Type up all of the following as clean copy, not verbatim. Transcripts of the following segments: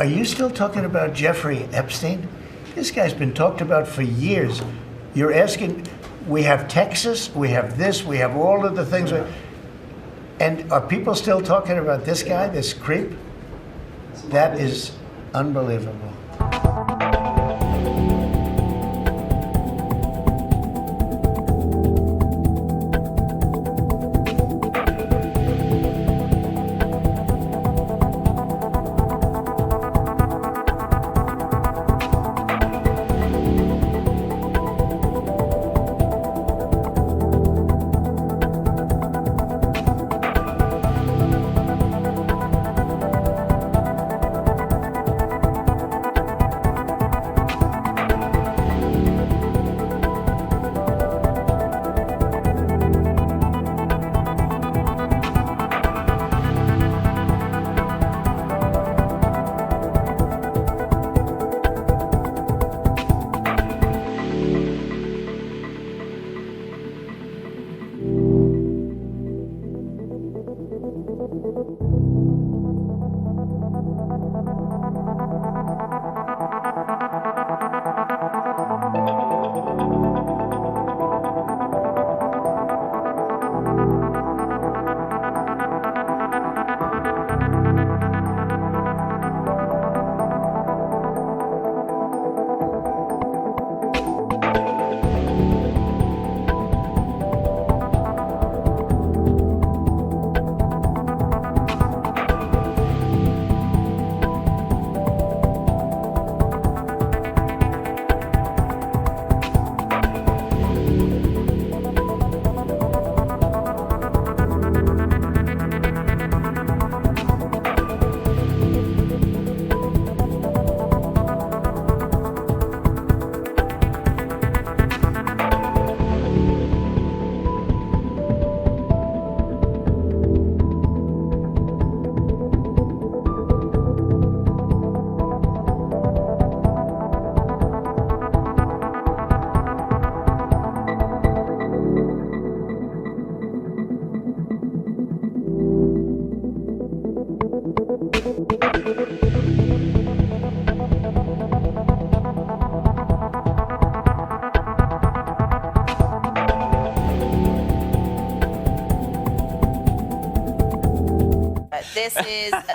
Are you still talking about Jeffrey Epstein? This guy's been talked about for years. You're asking, we have Texas, we have this, we have all of the things. And are people still talking about this guy, this creep? That is unbelievable.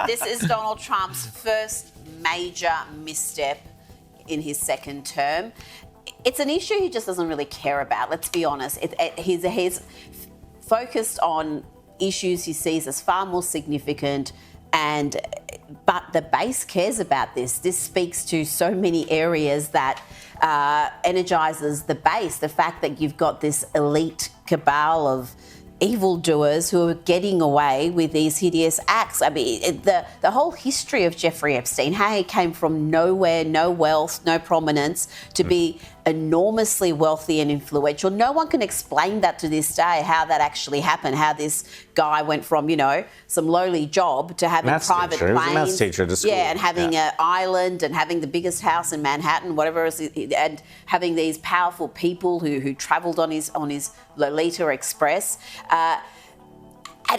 This is Donald Trump's first major misstep in his second term. It's an issue he just doesn't really care about, let's be honest. He's focused on issues he sees as far more significant, but the base cares about this. This speaks to so many areas that energizes the base. The fact that you've got this elite cabal of evildoers who are getting away with these hideous acts. I mean, the whole history of Jeffrey Epstein, how he came from nowhere, no wealth, no prominence, to be enormously wealthy and influential. No one can explain that to this day, how that actually happened, how this guy went from, some lowly job to having private planes. He was a maths teacher at a school. Yeah, and having an island and having the biggest house in Manhattan, whatever it is, and having these powerful people who travelled on his Lolita Express. And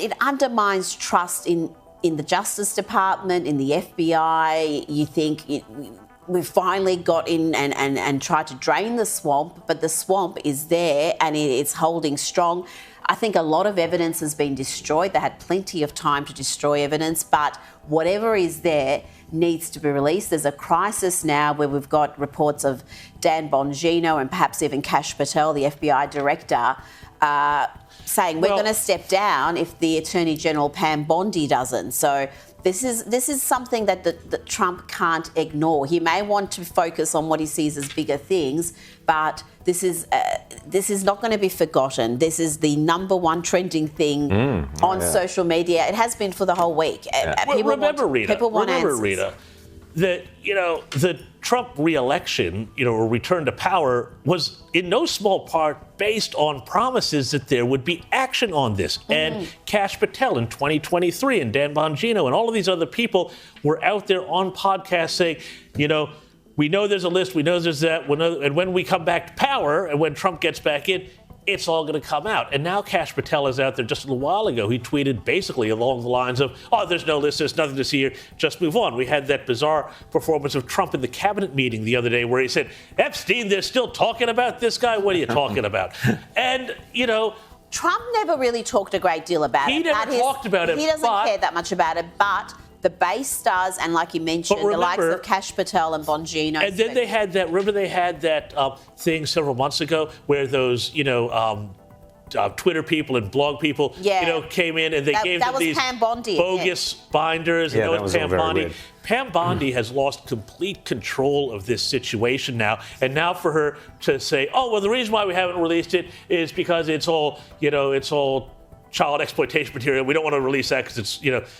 it undermines trust in the Justice Department, in the FBI. You think we've finally got in and tried to drain the swamp, but the swamp is there and it's holding strong. I think a lot of evidence has been destroyed. They had plenty of time to destroy evidence, but whatever is there needs to be released. There's a crisis now where we've got reports of Dan Bongino and perhaps even Kash Patel, the FBI director, saying we're going to step down if the Attorney General Pam Bondi doesn't. So this is something that Trump can't ignore. He may want to focus on what he sees as bigger things, but this is not going to be forgotten. This is the number one trending thing on social media. It has been for the whole week. Remember, Rita, that the Trump re-election, or return to power, was in no small part based on promises that there would be action on this. And Kash Patel in 2023 and Dan Bongino and all of these other people were out there on podcasts saying, we know there's a list, we know there's that, and when we come back to power and when Trump gets back in, it's all going to come out. And now Kash Patel is out there just a little while ago. He tweeted basically along the lines of, oh, there's no list, there's nothing to see here, just move on. We had that bizarre performance of Trump in the cabinet meeting the other day where he said, Epstein, they're still talking about this guy? What are you talking about? And, Trump never really talked a great deal about it. He never talked about it. He doesn't care that much about it, but the base does, and like you mentioned, the likes of Kash Patel and Bongino. And then they had that thing several months ago where those, Twitter people and blog people, came in and they gave them these Pam Bondi, bogus binders. Yeah, and that was Pam all very Bondi. weird. Pam Bondi has lost complete control of this situation now. And now for her to say, oh, well, the reason why we haven't released it is because it's all child exploitation material. We don't want to release that because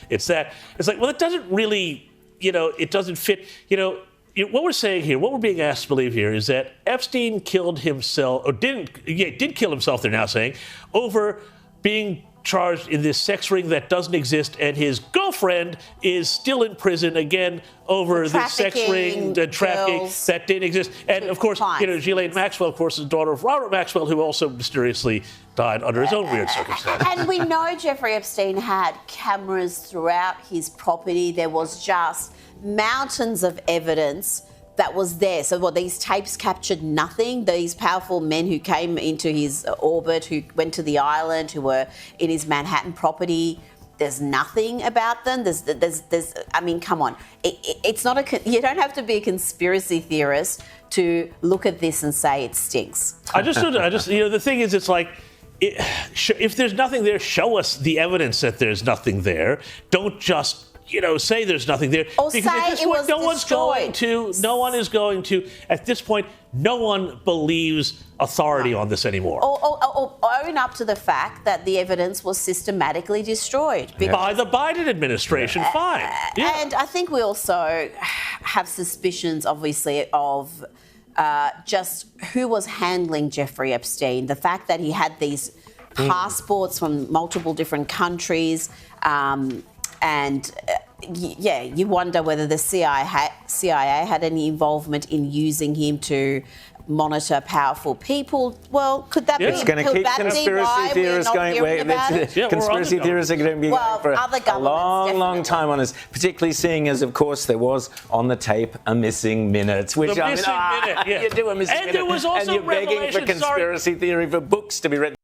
it's that. It's like, well, it doesn't really, it doesn't fit, what we're saying here, what we're being asked to believe here is that Epstein killed himself, or did kill himself, they're now saying, over being charged in this sex ring that doesn't exist, and his girlfriend is still in prison again over the sex ring, the trafficking that didn't exist. And of course, Ghislaine Maxwell, of course, is the daughter of Robert Maxwell, who also mysteriously died under his own weird circumstances. And we know Jeffrey Epstein had cameras throughout his property. There was just mountains of evidence that was there. So these tapes captured nothing. These powerful men who came into his orbit, who went to the island, who were in his Manhattan property, there's nothing about them. I mean, come on. It's not you don't have to be a conspiracy theorist to look at this and say it stinks. The thing is, it's like, if there's nothing there, show us the evidence that there's nothing there. Don't just say there's nothing there. Or because say at this it point, was no one is going to, at this point, no one believes authority on this anymore. Or own up to the fact that the evidence was systematically destroyed. By the Biden administration, fine. Yeah. And I think we also have suspicions, obviously, of just who was handling Jeffrey Epstein. The fact that he had these passports from multiple different countries, you wonder whether the CIA had any involvement in using him to monitor powerful people. Well, could that be? It's going to keep conspiracy theorists going. Conspiracy theorists are going to be going for a long time on this, particularly seeing as, of course, there was on the tape a missing minute. Which minute, you do a missing minute, there was also and you're begging for conspiracy theory for books to be written.